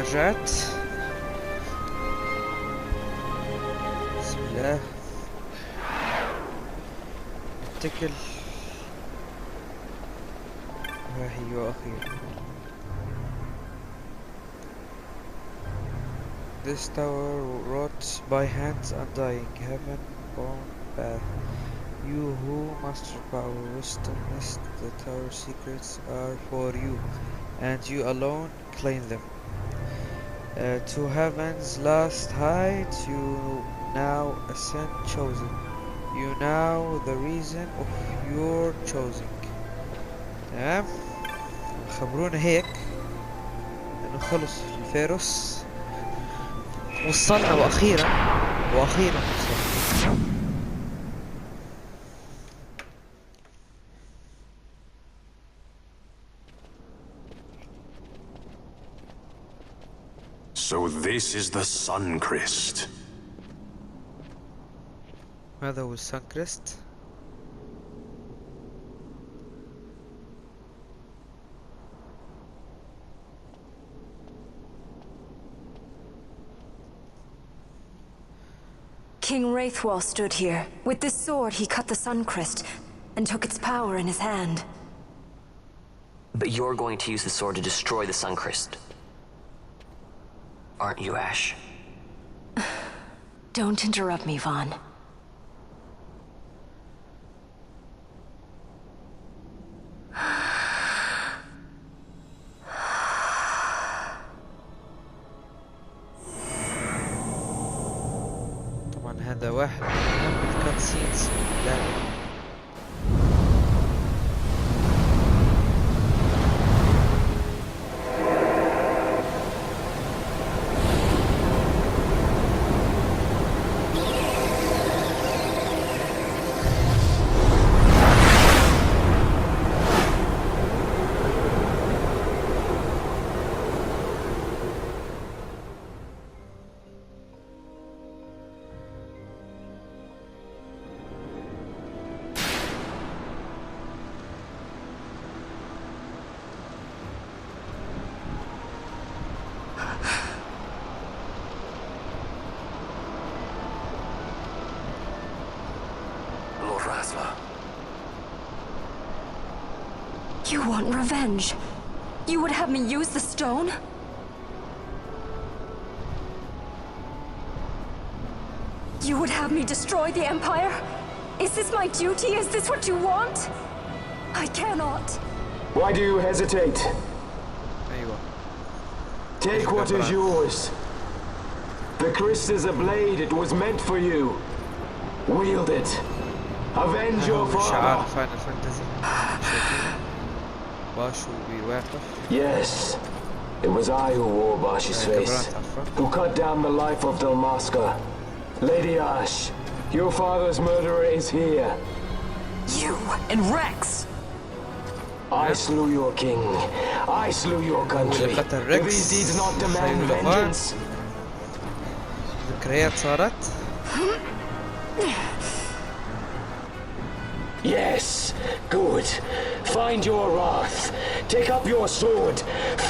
رجعت. بسم الله اتكل. ها هي وأخيرا. This tower wrought by hands undying, heaven born path. You who master power, wisdom, mist, the tower secrets are for you, and you alone claim them. To heaven's last height you now ascend chosen. You now the reason of your choosing. تمام. خبرونا هيك انه خلص الفيروس. وصلنا وأخيرا وصلنا. So this is the Sun Crest. هذا هو السان كريست. King Wraithwall stood here. With this sword he cut the Sun Crest and took its power in his hand. But you're going to use the sword to destroy the Sun Crest. Aren't you, Ash? Don't interrupt me, Vaughn. طبعا هذا واحد من الكاتسينز اللعبة. You want revenge? You would have me use the stone? You would have me destroy the Empire? Is this my duty? Is this what you want? I cannot. Why do you hesitate? أيوة. Take what is yours. The Christ is a blade. It was meant for you. Wield it. Avenge your father. Yes, it was I who wore Bashi's face, who cut down the life of Dalmasca. Lady Ash, your father's murderer is here. You and Rex! I slew your king. I slew your country. Do these deeds not demand vengeance? ذكريات صارت. Yes, good. Find your wrath. Take up your sword.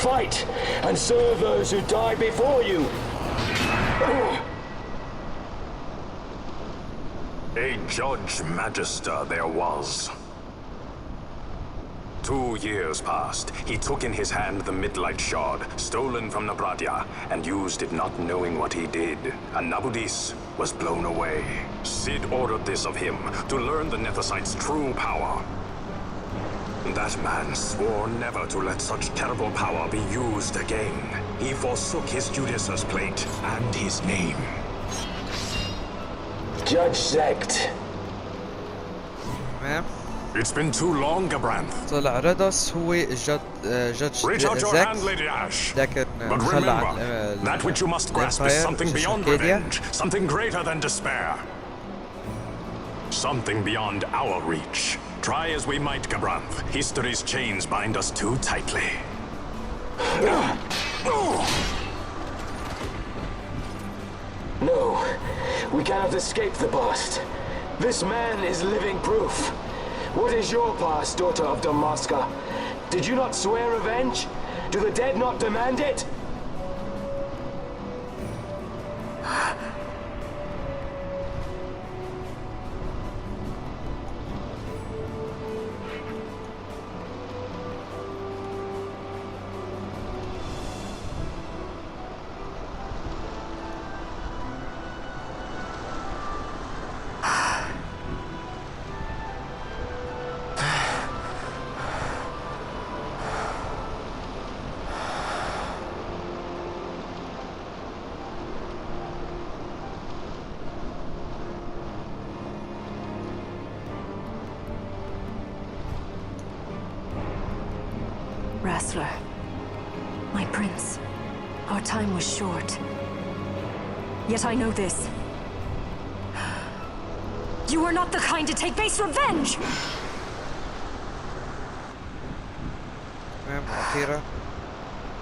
Fight and serve those who died before you. A judge magister there was. 2 years passed. He took in his hand the midlight shard, stolen from Nabradia, and used it not knowing what he did. And Nabudis was blown away. Sid ordered this of him, to learn the Nethicite's true power. That man swore never to let such terrible power be used again. He forsook his Judicious plate and his name. Judge Zect. تمام. It's been too long, Gabranth. طلع ريدوس هو جادج Reach out your hand, زاك، Lady Ash. لكن But خلى عن remember, that which you must grasp is الإمباير something beyond أركاديا. revenge, something greater than despair. Something beyond our reach. Try as we might, Gabranth, history's chains bind us too tightly. No, we cannot escape the past. This man is living proof. What is your past, daughter of Dalmasca? Did you not swear revenge? Do the dead not demand it? Wrestler. My prince. Our time was short. Yet I know this. You are not the kind to take base revenge! وأخيرا.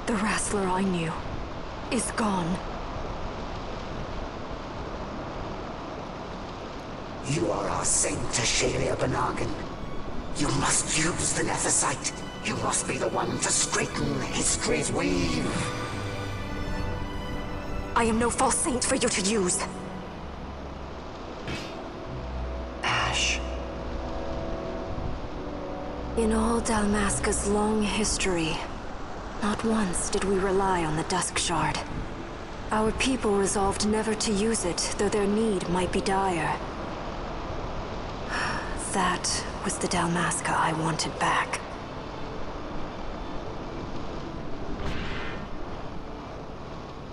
The wrestler I knew is gone. You are our saint, Tashalia Benagan. You must use the Nethicite. You must be the one to straighten history's weave. I am no false saint for you to use. Ash. In all Dalmasca's long history, not once did we rely on the Dusk Shard. Our people resolved never to use it, though their need might be dire. That was the Dalmasca I wanted back.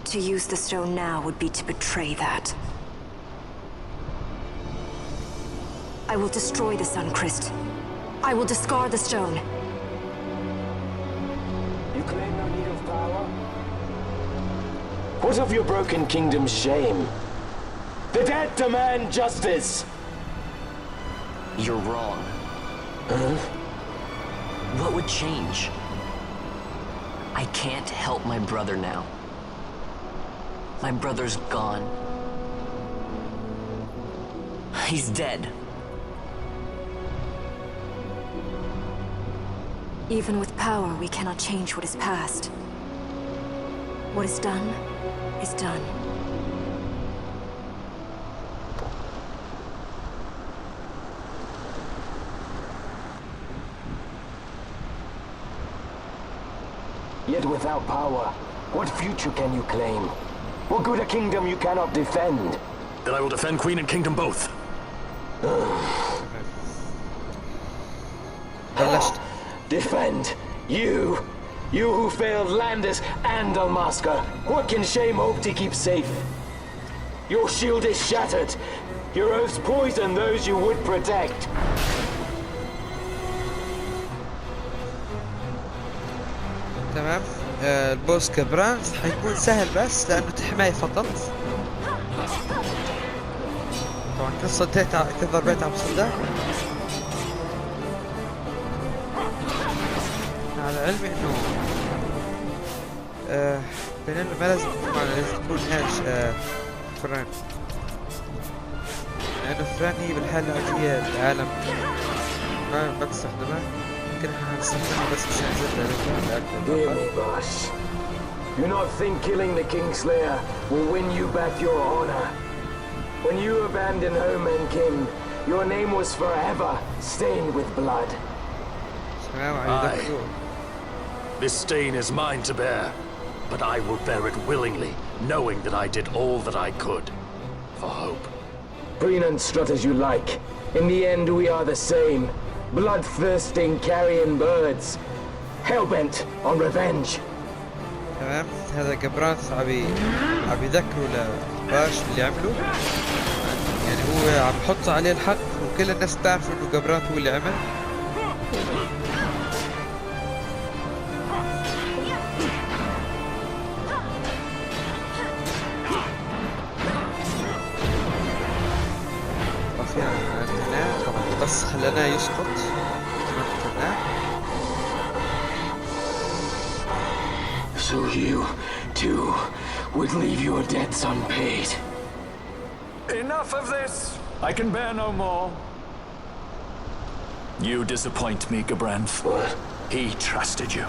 To use the stone now would be to betray that. I will destroy the Suncrest. I will discard the stone. You claim no need of power? What of your broken kingdom's shame? The dead demand justice! You're wrong. Huh? What would change? I can't help my brother now. My brother's gone. He's dead. Even with power, we cannot change what is past. What is done, is done. Yet without power, what future can you claim? What good a kingdom you cannot defend? Then I will defend Queen and Kingdom both. بلشت. Defend? You? You who failed Landis and Dalmasca. What can shame hope to keep safe? Your shield is shattered. Your oaths poison those you would protect. تمام. البوس كبران حيكون سهل بس لأنه حماية فقط. طبعا كل ضربات عم تصدها. على علمي انه بيننا ما لازم تكون هاش فران، لأنه فران هي بالحالة العادية العالم ما بتستخدمها. يمكن احنا نستخدمها بس مشان Hear me, boss. You not think killing the Kingslayer will win you back your honor? When you abandoned home and kin, your name was forever stained with blood. الدكتور. This stain is mine to bear, but I will bear it willingly, knowing that I did all that I could for hope. Preen and strut as you like. In the end, we are the same. Bloodthirsting carrion birds. Hellbent on revenge. تمام. هذا جبرانث عم يذكروا لباش اللي عمله، يعني هو عم يحط عليه الحق وكل الناس تعرف انه جبرانث هو اللي عمل. طبعا بس خليناه يسقط. So you, too, would leave your debts unpaid. Enough of this! I can bear no more. You disappoint me, Gabranth. What? He trusted you.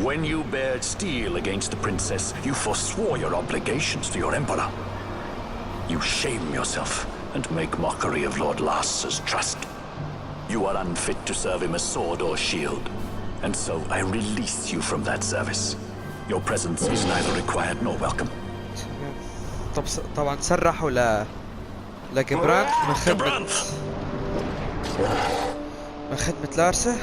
When you bared steel against the princess, you forswore your obligations to your emperor. You shame yourself and make mockery of Lord Lass's trust. You are unfit to serve him as sword or shield, and so I release you from that service. Your presence is neither required nor welcome. طبعا سرحوا لجبرانث من خدمة لارسا.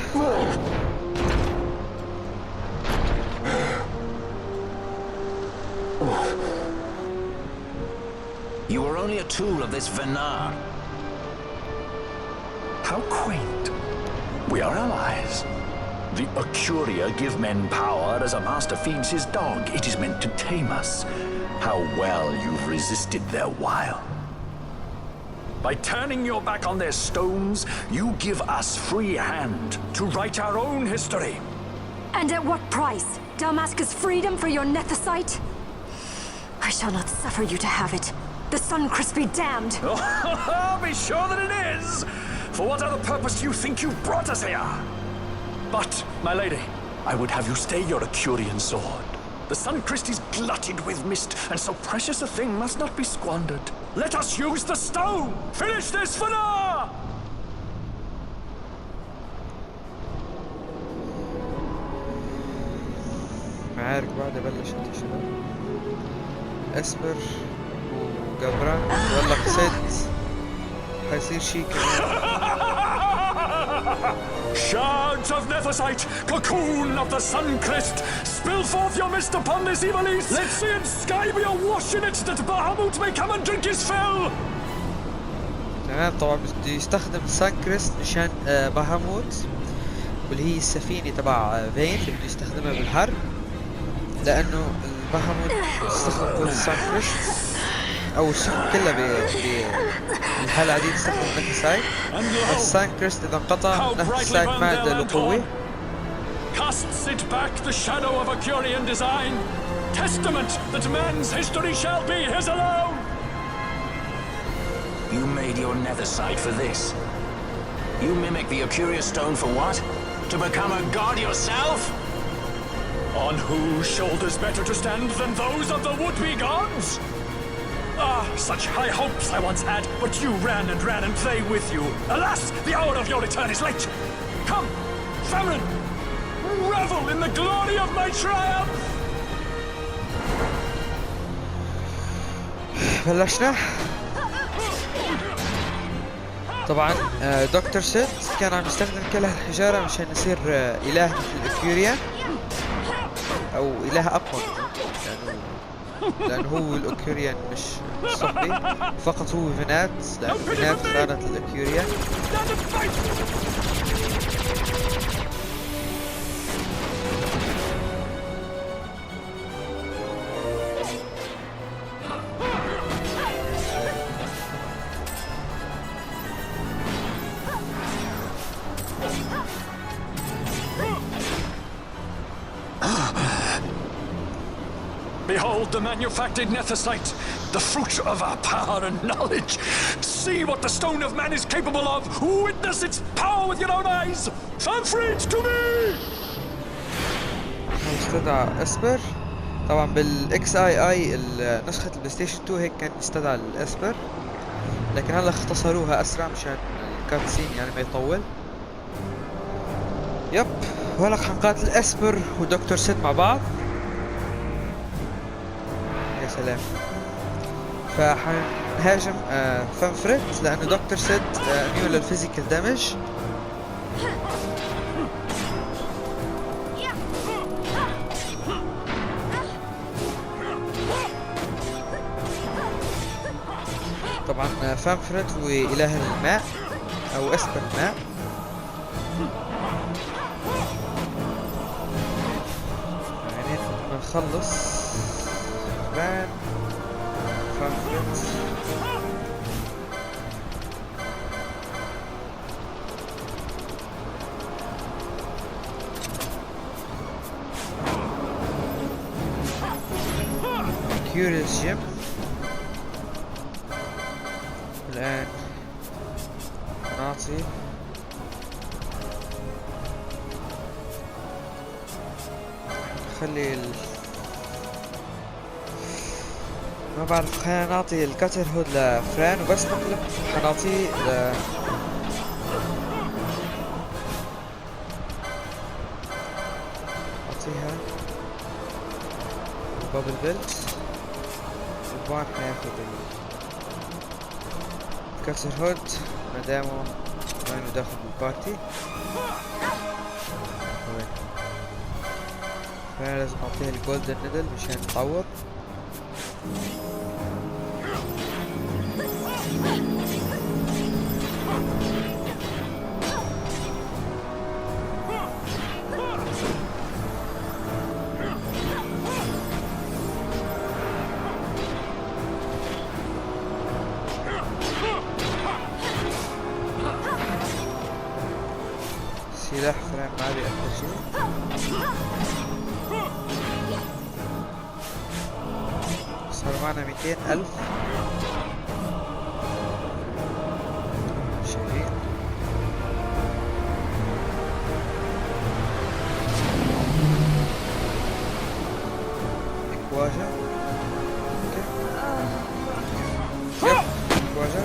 You were only a tool of this Venar. How quaint. We are allies. The Ocuria give men power as a master feeds his dog. It is meant to tame us. How well you've resisted their wile. By turning your back on their stones, you give us free hand to write our own history. And at what price? Dalmasca's freedom for your nethicite? I shall not suffer you to have it. The Sunchrist be damned! Oh, be sure that it is! For what other purpose do you think you brought us here? But, my lady, I would have you stay your Acurian sword. The Sunchrist is glutted with mist, and so precious a thing must not be squandered. Let us use the stone! Finish this for now! معارك بعد بلشت يا شباب. اسبر وقبران والله قصيت حيصير شي كمان. Shards of Nethicite, cocoon of the Sunchrist, spill forth your mist upon this evil east. Let's see its sky be awash in it, that Bahamut may come and drink his fill. تمام. طبعا بده يستخدم السانكريست مشان باهاموت، واللي هي السفينة تبع فين اللي بده يستخدمها بالحرب، لأنه الباهاموت استخدم السانكريست أو السفن كلها بالحالة دي تستخدم النثيسايت. السانكريست إذا انقطع النثيسايت ما عنده له قوة. Casts it back the shadow of Acurian design, testament that man's history shall be his alone. You made your nethicite for this. You mimic the Acuria stone for what? To become a god yourself? On whose shoulders better to stand than those of the would-be gods? Ah, such high hopes I once had, but you ran and they with you. Alas, the hour of your return is late. Come, Famine, revel in the glory of my triumph. بلشنا. طبعا دكتور سيد كان عم يستخدم كله الحجارة مشان يصير إله مثل الأكيوريا أو إله أقوى، لأنه هو الأكيوريان مش صحي، فقط هو فينات، لأن فينات خانت الأكيوريان. Behold the manufactured nethicite, the fruit of our power and knowledge. See what the stone of man is capable of. Witness its power with your own eyes. Fanfreed to me! استدعى اسبر. طبعا بالاكس اي نسخة البلاي ستيشن 2 هيك كان يستدعى الاسبر، لكن هلا اختصروها اسرع مشان الكاتسين يعني ما يطول. يب، وهلا حنقاتل اسبر ودكتور سيد مع بعض. يا سلام. فحنهاجم فانفريت لانه دكتور سيد ميول للفيزيكال دامج. طبعا فانفريت هو اله الماء او اسبر الماء. يعني بدنا نخلص فان فانفريت. كيوريوس جيم. الآن نعطي خلي ما بعرف، خلينا نعطي الكتر هود لفران وبس نقلب حنعطيه نعطيها بابل بيلت وبعد حياخد كسر هود مادامه ما انه داخل بالبارتي. فانا لازم اعطيها الجولدن نيدل مشان تعوض. صار معنا 200,000 شهير. إكواجة يب إكواجة.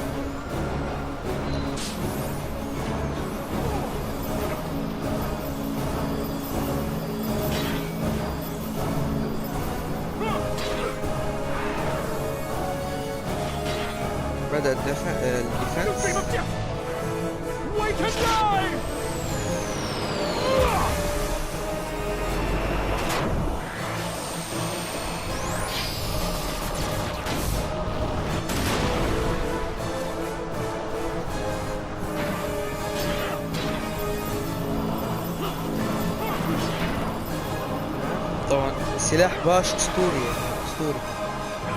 بدأ الديفنس. طبعا سلاح باش اسطوري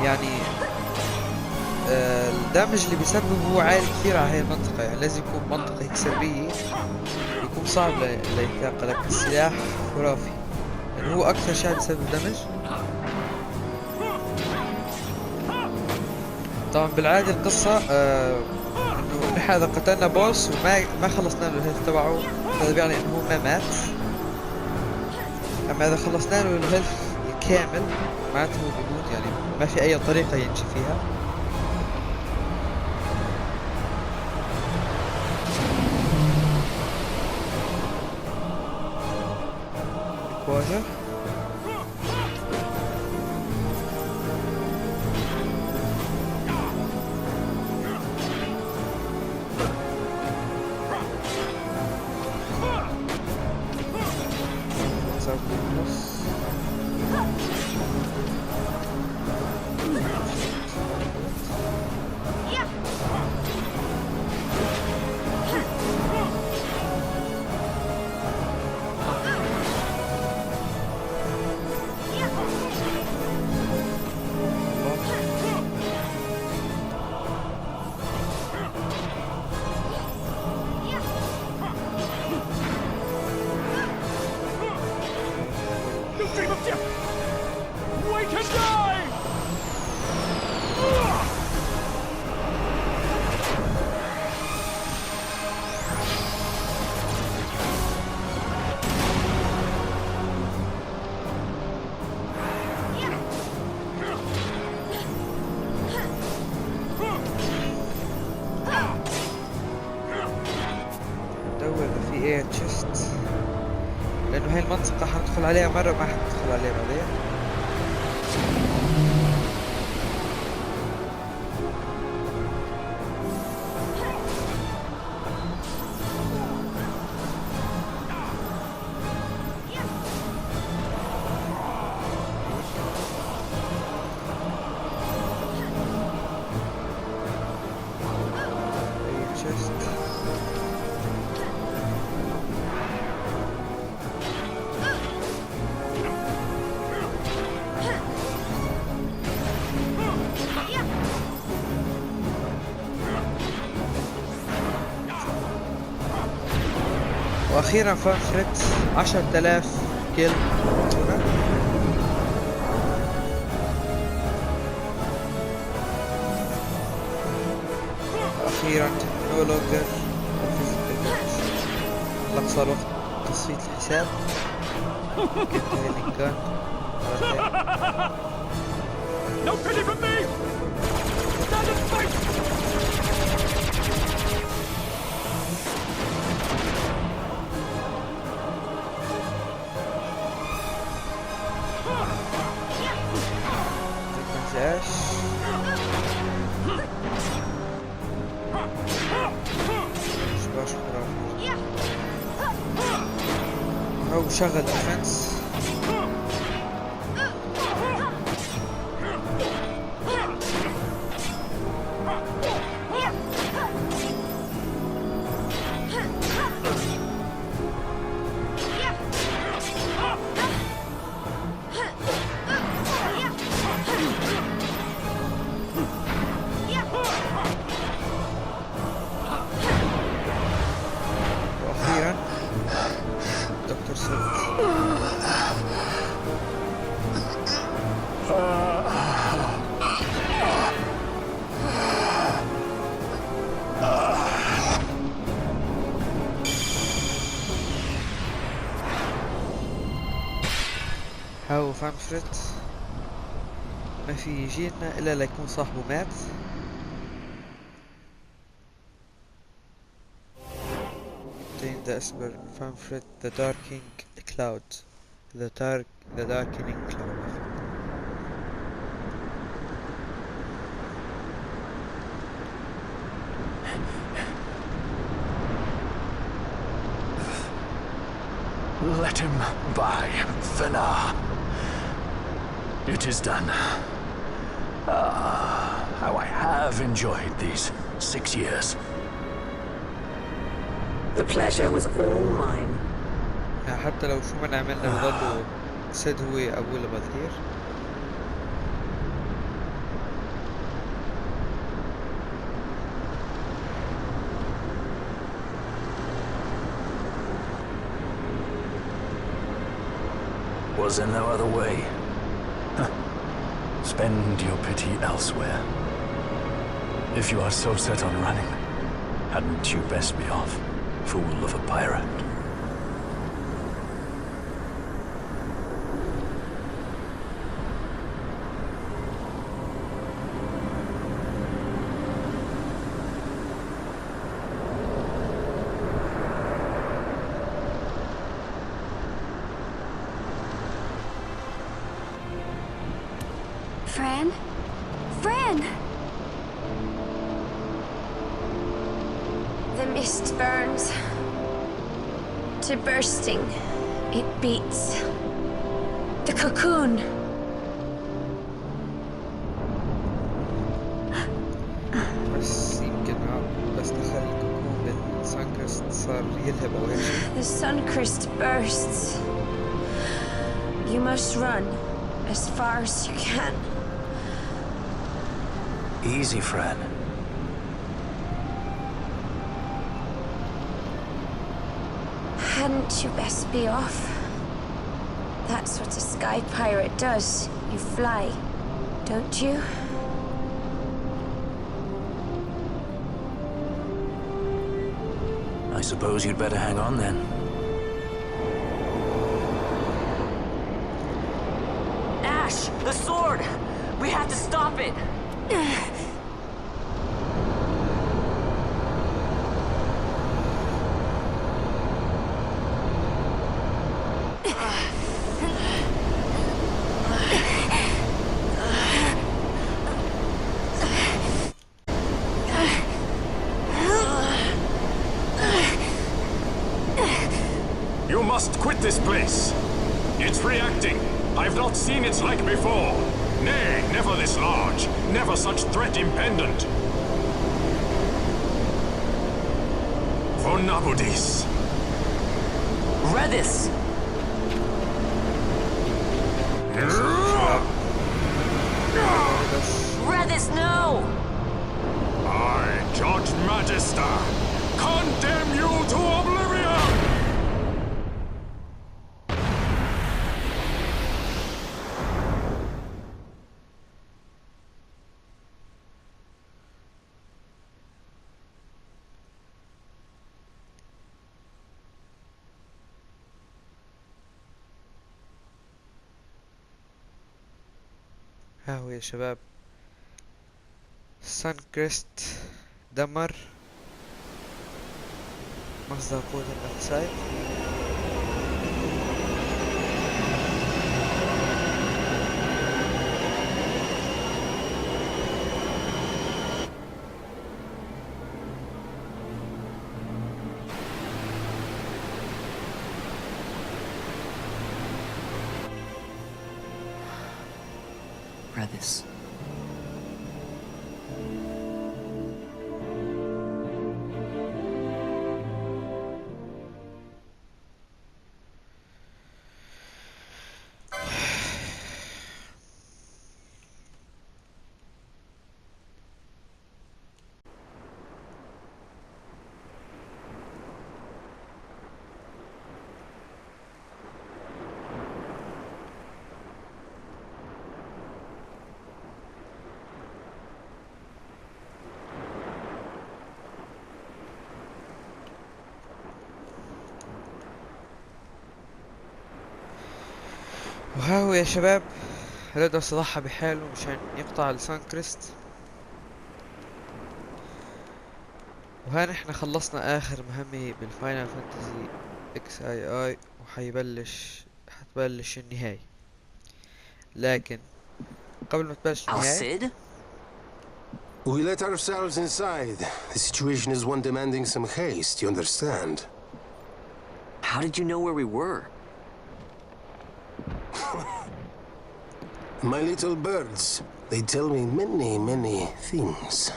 يعني الدمج اللي بيسببه هو عالي كثير على هاي المنطقة، يعني لازم يكون منطقة هيك سربية، يكون صعب ليتلاقى، لكن السلاح خرافي يعني هو أكثر شيء بيسبب دمج. طبعا بالعادة القصة إنه نحن إذا قتلنا بوس وما خلصنا له الهيلث تبعه هذا بيعني إنه هو ما مات، أما إذا خلصنا له الهيلث الكامل معناته هو بيموت، يعني ما في أي طريقة ينجي فيها. واجه تشست، لأنه هاي المنطقة حندخل عليها مرة ما حندخل عليها بعدين. واخيرا فرت 10,000 كيل. اخيرا نو لوجر هلا صار وقت تصفية الحساب. كنت هاي اللينكات No pity from me! Stand and fight! أو شغل ديفنس. وأخيرا دكتور سيد. هاو فانفرت ما في يجينا إلا ليكون صاحبه مات. Obtain the Esper Fanfrit, the Darkening Cloud. The Darkening Cloud. Let him by, Beyna. It is done. Ah, how I have enjoyed these 6 years. The pleasure was all mine. يعني حتى لو شو ما نعملنا بضلوا سيد هو أبوه لبالثير. Was there no other way? Huh. Spend your pity elsewhere. If you are so set on running, hadn't you best be off, fool of a pirate? Fran? Fran! The mist burns to bursting. It beats. The cocoon. بس يمكن بس دخل الكوكون بالسانكرست صار يلهب أو هيك شي. The sun crest bursts. You must run as far as you can. Easy, Fran. Hadn't you best be off? That's what a sky pirate does. You fly, don't you? I suppose you'd better hang on then. Ash! The sword! We have to stop it! You must quit this place. It's reacting. I've not seen its like before. Nay, never this large. Never such threat impendent. For Nabudis. Redis! Redis, no! I, Judge Magister, condemn you to oblivion! ها هو يا شباب سان كريست دمر مصدر قوة النفسات. Redis. وها هو يا شباب رضا صلاحها بحاله مشان يقطع السان كريست. وها نحنا خلصنا اخر مهمة بالفاينل فانتزي اكس اي حتبلش النهاية. لكن قبل ما تبلش النهاية السيد? We let ourselves inside. The situation is one demanding some haste, you understand? How did you know where we were? My little birds, they tell me many things.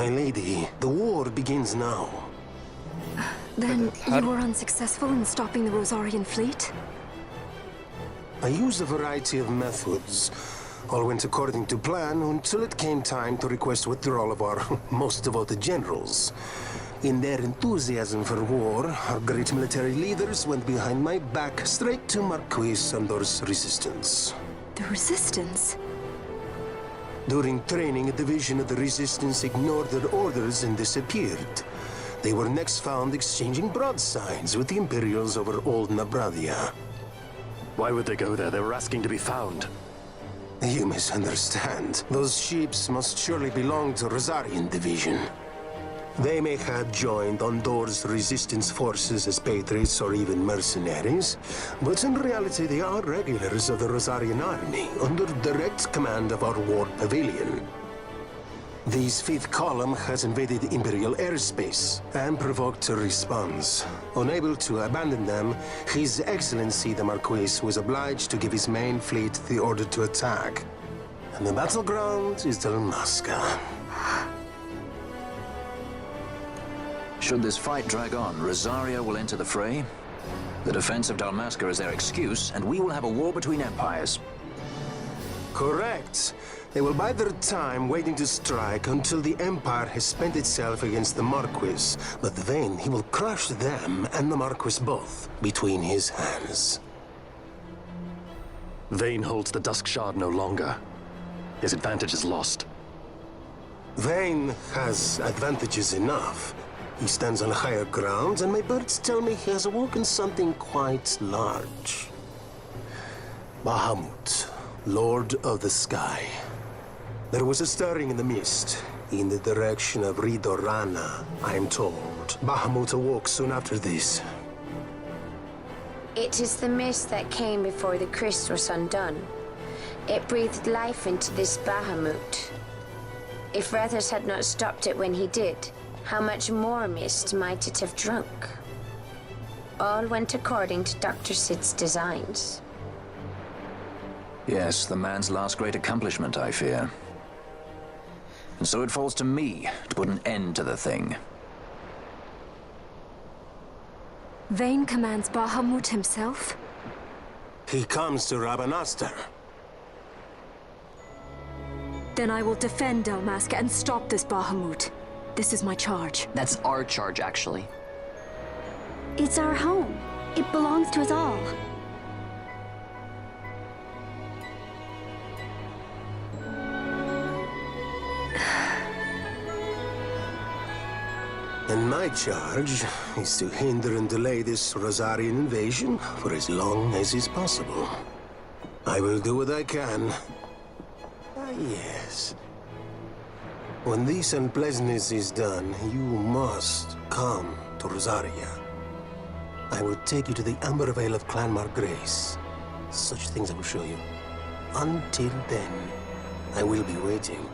My lady, the war begins now. Then you were unsuccessful in stopping the Rosarian fleet? I used a variety of methods. All went according to plan until it came time to request withdrawal of our most devoted generals. In their enthusiasm for war, our great military leaders went behind my back straight to Marquis Sandor's resistance. The Resistance? During training, a division of the resistance ignored their orders and disappeared. They were next found exchanging broadsides with the Imperials over Old Nabradia. Why would they go there? They were asking to be found. You misunderstand. Those ships must surely belong to Rosarian division. They may have joined Ondor's resistance forces as patriots or even mercenaries, but in reality they are regulars of the Rosarian army, under direct command of our war pavilion. This fifth column has invaded Imperial airspace and provoked a response. Unable to abandon them, His Excellency the Marquis was obliged to give his main fleet the order to attack. And the battleground is Dalmasca. Should this fight drag on, Rosaria will enter the fray. The defense of Dalmasca is their excuse, and we will have a war between empires. Correct. They will bide their time waiting to strike until the Empire has spent itself against the Marquis. But then he will crush them and the Marquis both between his hands. Vane holds the Dusk Shard no longer. His advantage is lost. Vane has advantages enough. He stands on higher ground, and my birds tell me he has awoken something quite large. Bahamut, Lord of the Sky. There was a stirring in the mist, in the direction of Ridorana, I am told. Bahamut awoke soon after this. It is the mist that came before the Christ was undone. It breathed life into this Bahamut. If Rethers had not stopped it when he did, how much more mist might it have drunk? All went according to Dr. Sid's designs. Yes, the man's last great accomplishment, I fear. And so it falls to me to put an end to the thing. Vane commands Bahamut himself? He comes to Rabanastar. Then I will defend Dalmasca and stop this Bahamut. This is my charge. That's our charge, actually. It's our home. It belongs to us all. And my charge is to hinder and delay this Rosarian invasion for as long as is possible. I will do what I can. Ah, yes. When this unpleasantness is done, you must come to Rosaria. I will take you to the Amber Vale of Clan Margrace. Such things I will show you. Until then, I will be waiting.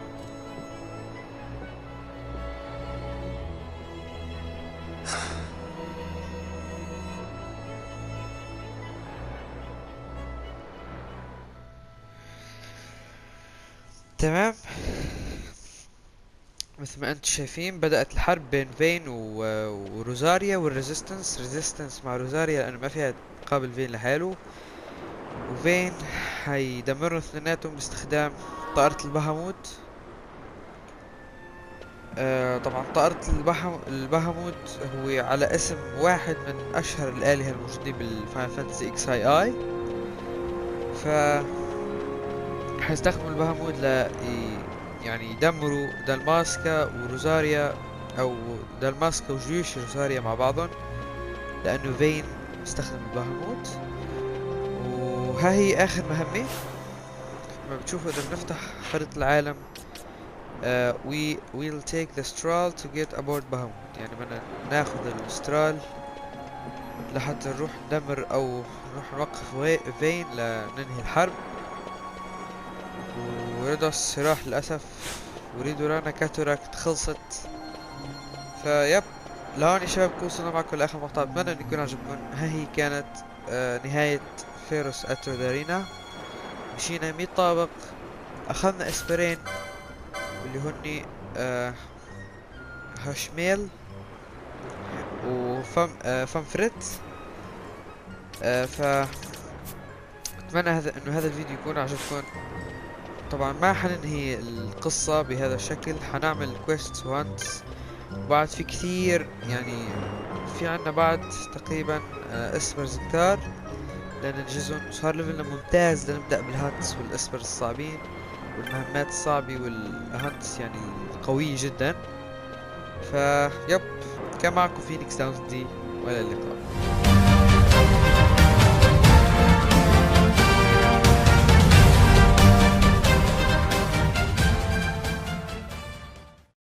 تمام. مثل ما انتم شايفين بدأت الحرب بين فين وروزاريا والريزيستنس. ريزيستنس مع روزاريا لأنه ما فيها تقابل فين لحاله، وفين هيدمروا اثنيناتهم باستخدام طائرة البهاموت. طبعا طائرة البهاموت هو على اسم واحد من أشهر الآلهة الموجودين بالفاينل فانتسي اكس اي. ف حيستخدموا البهاموت يعني يدمروا دالماسكا وروزاريا، او دالماسكا وجيوش روزاريا مع بعضهم، لانه فين نستخدم البهاموت. وها هي آخر مهمة. ما بتشوفوا إذا بنفتح خريطة العالم we'll take the straw to get aboard Bahamut. يعني بدنا ناخذ السترال لحتى نروح ندمر أو نروح نوقف فين لننهي الحرب. وريدوس راح للأسف، وريدورانا كاتوراكت خلصت. فيب لهون يا شباب وصلنا معكم لآخر مقطع. بتمنى أن يكون عجبكم. ها هي كانت نهاية فيروس أترودارينا. مشينا 100 طابق، أخذنا اسبرين اللي هني هشميل فمفرت. ف اتمنى انه هذا الفيديو يكون عجبكم. طبعا ما حننهي القصة بهذا الشكل، حنعمل كويست وانس، وبعد في كثير يعني في عنا بعد تقريبا اسبرز كتار لننجزهم. صار ليفلنا ممتاز لنبدأ بالهانتس والاسبرز الصعبين والمهمات الصعبة والهانتس يعني قوية جدا. فيب كان معكم فينيكس داونز دي، والى اللقاء.